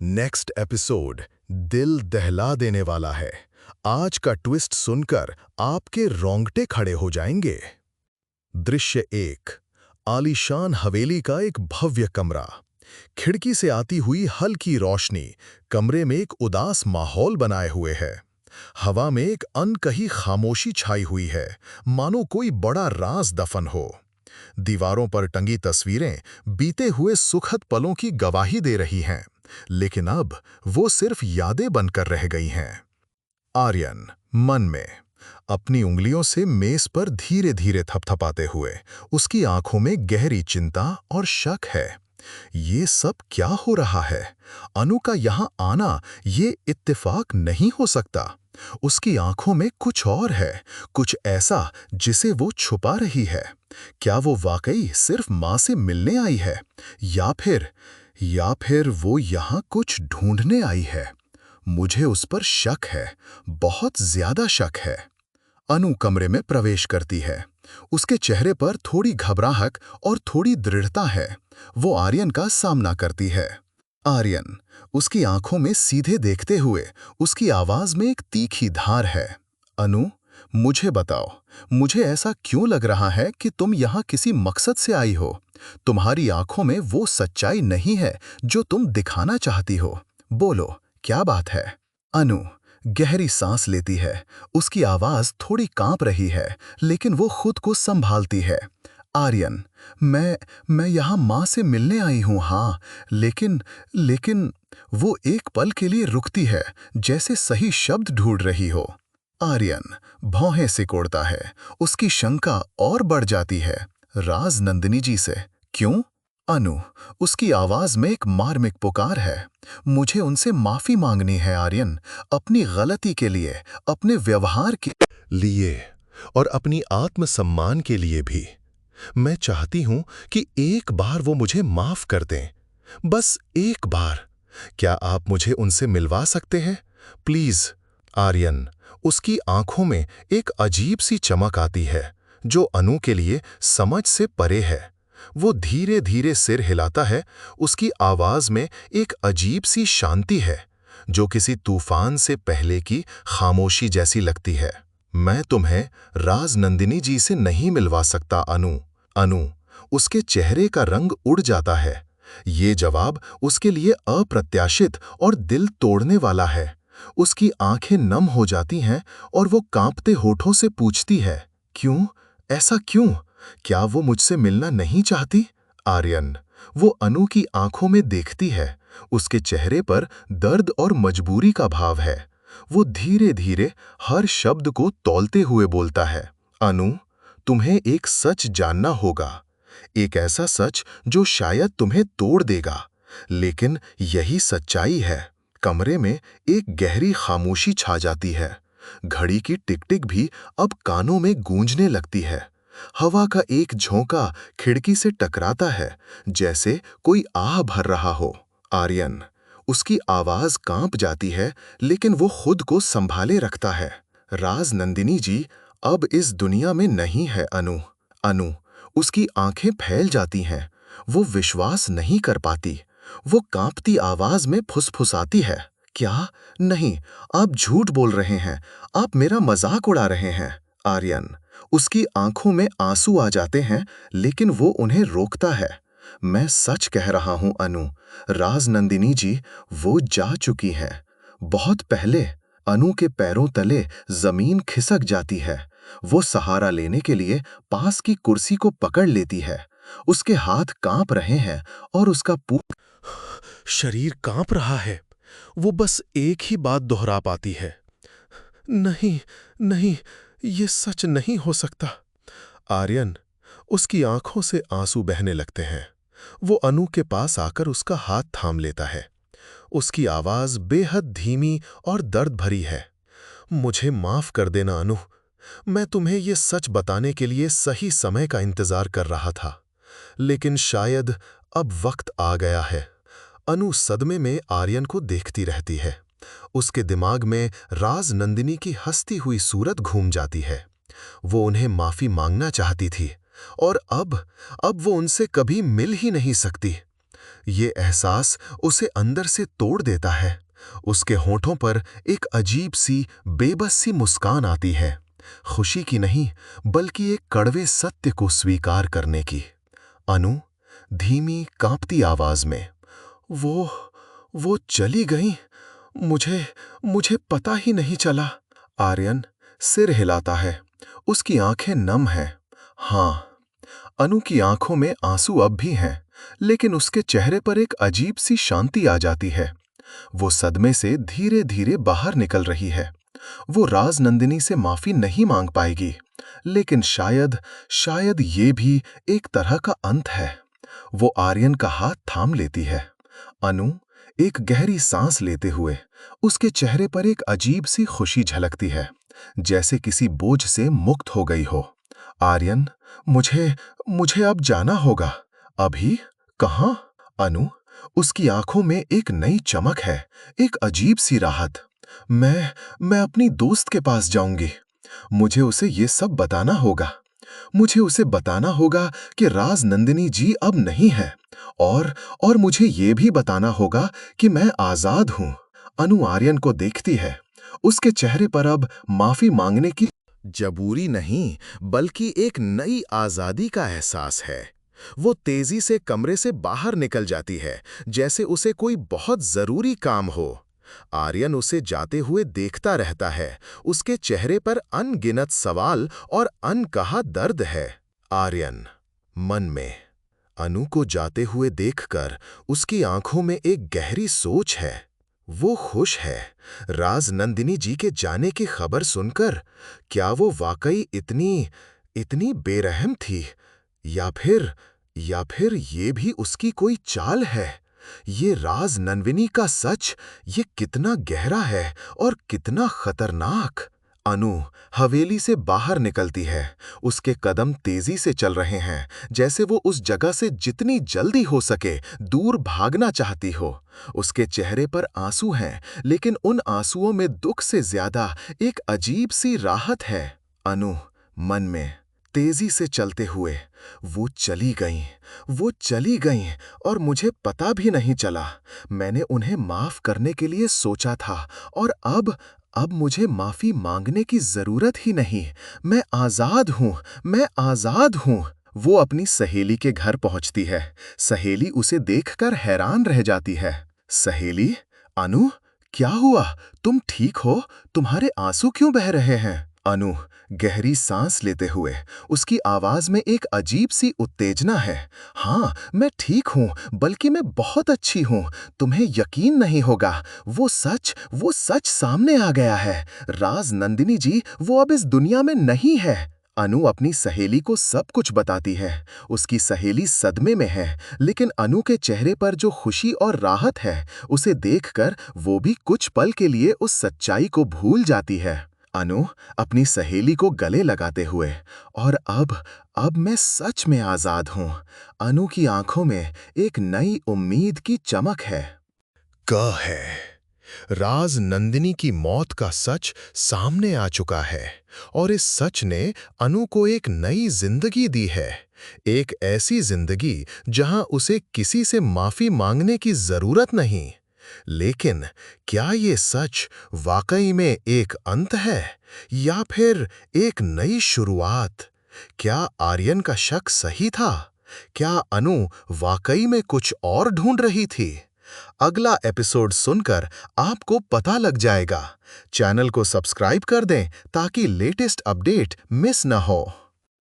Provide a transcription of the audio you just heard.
Next episode दिल दहला देने वाला है। आज का ट्विस्ट सुनकर आपके रोंगटे खड़े हो जाएंगे। दृश्य 1। आलीशान हवेली का एक भव्य कमरा। खिड़की से आती हुई हल्की रोशनी कमरे में एक उदास माहौल बनाए हुए है। हवा में एक अनकही खामोशी छाई हुई है, मानो कोई बड़ा राज दफन हो। दीवारों पर टंगी तस्वीरें बीते हुए सुखद पलों की गवाही दे रही हैं, लेकिन अब वो सिर्फ यादें बनकर रह गई हैं। आर्यन मन में अपनी उंगलियों से मेज पर धीरे धीरे थपथपाते हुए, उसकी आंखों में गहरी चिंता और शक है। ये सब क्या हो रहा है? अनु का यहाँ आना ये इत्तेफाक नहीं हो सकता। उसकी आंखों में कुछ और है, कुछ ऐसा जिसे वो छुपा रही है। क्या वो वाकई सिर्फ माँ से मिलने आई है, या फिर वो यहाँ कुछ ढूंढने आई है? मुझे उस पर शक है, बहुत ज्यादा शक है। अनु कमरे में प्रवेश करती है। उसके चेहरे पर थोड़ी घबराहट और थोड़ी दृढ़ता है। वो आर्यन का सामना करती है। आर्यन उसकी आंखों में सीधे देखते हुए, उसकी आवाज में एक तीखी धार है। अनु, मुझे बताओ, मुझे ऐसा क्यों लग रहा है कि तुम यहाँ किसी मकसद से आई हो? तुम्हारी आंखों में वो सच्चाई नहीं है जो तुम दिखाना चाहती हो। बोलो, क्या बात है? अनु गहरी सांस लेती है। उसकी आवाज थोड़ी कांप रही है, लेकिन वो खुद को संभालती है। आर्यन, मैं यहाँ माँ से मिलने आई हूँ, हाँ, लेकिन वो एक पल के लिए रुकती है, जैसे सही शब्द ढूंढ रही हो। आर्यन भौहें सिकोड़ता है। उसकी शंका और बढ़ जाती है। राज नंदिनी जी से? क्यों? अनु उसकी आवाज में एक मार्मिक पुकार है। मुझे उनसे माफी मांगनी है आर्यन, अपनी गलती के लिए, अपने व्यवहार के लिए और अपनी आत्मसम्मान के लिए भी। मैं चाहती हूं कि एक बार वो मुझे माफ कर दें, बस एक बार। क्या आप मुझे उनसे मिलवा सकते हैं प्लीज? आर्यन उसकी आंखों में एक अजीब सी चमक आती है, जो अनु के लिए समझ से परे है। वो धीरे धीरे सिर हिलाता है। उसकी आवाज में एक अजीब सी शांति है, जो किसी तूफान से पहले की खामोशी जैसी लगती है। मैं तुम्हें राज नंदिनी जी से नहीं मिलवा सकता अनु। उसके चेहरे का रंग उड़ जाता है। ये जवाब उसके लिए अप्रत्याशित और दिल तोड़ने वाला है। उसकी आंखें नम हो जाती हैं और वो कांपते होठों से पूछती है, क्यों? ऐसा क्यों? क्या वो मुझसे मिलना नहीं चाहती? आर्यन वो अनु की आंखों में देखती है। उसके चेहरे पर दर्द और मजबूरी का भाव है। वो धीरे धीरे हर शब्द को तौलते हुए बोलता है, अनु, तुम्हें एक सच जानना होगा, एक ऐसा सच जो शायद तुम्हें तोड़ देगा, लेकिन यही सच्चाई है। कमरे में एक गहरी खामोशी छा जाती है। घड़ी की टिक-टिक भी अब कानों में गूंजने लगती है। हवा का एक झोंका खिड़की से टकराता है, जैसे कोई आह भर रहा हो। आर्यन उसकी आवाज कांप जाती है, लेकिन वो खुद को संभाले रखता है। राज नंदिनी जी अब इस दुनिया में नहीं है अनु उसकी आंखें फैल जाती हैं। वो विश्वास नहीं कर पाती। वो कांपती आवाज में फुसफुसाती है, क्या? नहीं, आप झूठ बोल रहे हैं, आप मेरा मजाक उड़ा रहे हैं। आर्यन उसकी आंखों में आंसू आ जाते हैं, लेकिन वो उन्हें रोकता है। मैं सच कह रहा हूं अनु, राज नंदिनी जी वो जा चुकी हैं। बहुत पहले। अनु के पैरों तले जमीन खिसक जाती है। वो सहारा लेने के लिए पास की कुर्सी को पकड़ लेती है। उसके हाथ कांप रहे हैं और उसका शरीर कांप रहा है। वो बस एक ही बात दोहरा पाती है, नहीं, नहीं, ये सच नहीं हो सकता। आर्यन उसकी आंखों से आंसू बहने लगते हैं। वो अनु के पास आकर उसका हाथ थाम लेता है। उसकी आवाज बेहद धीमी और दर्द भरी है। मुझे माफ कर देना अनु, मैं तुम्हें ये सच बताने के लिए सही समय का इंतजार कर रहा था, लेकिन शायद अब वक्त आ गया है। अनु सदमे में आर्यन को देखती रहती है। उसके दिमाग में राज नंदिनी की हंसती हुई सूरत घूम जाती है। वो उन्हें माफी मांगना चाहती थी, और अब वो उनसे कभी मिल ही नहीं सकती। ये एहसास उसे अंदर से तोड़ देता है। उसके होठों पर एक अजीब सी बेबस सी मुस्कान आती है, खुशी की नहीं बल्कि एक कड़वे सत्य को स्वीकार करने की। अनु धीमी कांपती आवाज में, वो वो चली गई। मुझे मुझे पता ही नहीं चला। आर्यन सिर हिलाता है। उसकी आंखें नम हैं। हाँ, अनु की आंखों में आंसू अब भी हैं, लेकिन उसके चेहरे पर एक अजीब सी शांति आ जाती है। वो सदमे से धीरे धीरे बाहर निकल रही है। वो राज नंदिनी से माफी नहीं मांग पाएगी, लेकिन शायद शायद ये भी एक तरह का अंत है। वो आर्यन का हाथ थाम लेती है। अनु एक गहरी सांस लेते हुए, उसके चेहरे पर एक अजीब सी खुशी झलकती है, जैसे किसी बोझ से मुक्त हो गई हो। आर्यन, मुझे मुझे अब जाना होगा। अभी? कहाँ? अनु, उसकी आंखों में एक नई चमक है, एक अजीब सी राहत। मैं अपनी दोस्त के पास जाऊंगी। मुझे उसे ये सब बताना होगा। मुझे उसे बताना होगा कि राज नंदिनी जी अब नहीं है, और मुझे ये भी बताना होगा कि मैं आजाद हूं। अनु आर्यन को देखती है। उसके चेहरे पर अब माफी मांगने की जबूरी नहीं, बल्कि एक नई आजादी का एहसास है। वो तेजी से कमरे से बाहर निकल जाती है, जैसे उसे कोई बहुत जरूरी काम हो। आर्यन उसे जाते हुए देखता रहता है। उसके चेहरे पर अनगिनत सवाल और अनकहा दर्द है। आर्यन मन में, अनु को जाते हुए देखकर उसकी आंखों में एक गहरी सोच है। वो खुश है राज नंदिनी जी के जाने की खबर सुनकर। क्या वो वाकई इतनी इतनी बेरहम थी, या फिर ये भी उसकी कोई चाल है? ये राज नंदिनी का सच, ये कितना गहरा है और कितना खतरनाक। अनु हवेली से बाहर निकलती है। उसके कदम तेजी से चल रहे हैं, जैसे वो उस जगह से जितनी जल्दी हो सके दूर भागना चाहती हो। उसके चेहरे पर आंसू हैं, लेकिन उन आंसुओं में दुख से ज्यादा एक अजीब सी राहत है। अनु मन में, तेजी से चलते हुए, वो चली गईं और मुझे पता भी नहीं चला। मैंने उन्हें माफ करने के लिए सोचा था, और अब मुझे माफी मांगने की जरूरत ही नहीं। मैं आजाद हूं। वो अपनी सहेली के घर पहुंचती है। सहेली उसे देखकर हैरान रह जाती है। सहेली, अनु, क्या हुआ? तुम ठीक हो? तुम्हारे आंसू क्यों बह रहे हैं? अनु गहरी सांस लेते हुए, उसकी आवाज में एक अजीब सी उत्तेजना है। हाँ, मैं ठीक हूँ, बल्कि मैं बहुत अच्छी हूँ। तुम्हें यकीन नहीं होगा, वो सच सामने आ गया है। राज नंदिनी जी वो अब इस दुनिया में नहीं है। अनु अपनी सहेली को सब कुछ बताती है। उसकी सहेली सदमे में है, लेकिन अनु के चेहरे पर जो खुशी और राहत है, उसे देखकर वो भी कुछ पल के लिए उस सच्चाई को भूल जाती है। अनु अपनी सहेली को गले लगाते हुए, और अब मैं सच में आजाद हूं। अनु की आंखों में एक नई उम्मीद की चमक है। राज नंदिनी की मौत का सच सामने आ चुका है, और इस सच ने अनु को एक नई जिंदगी दी है। एक ऐसी जिंदगी जहां उसे किसी से माफी मांगने की जरूरत नहीं। लेकिन क्या ये सच वाकई में एक अंत है, या फिर एक नई शुरुआत? क्या आर्यन का शक सही था? क्या अनु वाकई में कुछ और ढूंढ रही थी? अगला एपिसोड सुनकर आपको पता लग जाएगा। चैनल को सब्सक्राइब कर दें ताकि लेटेस्ट अपडेट मिस न हो।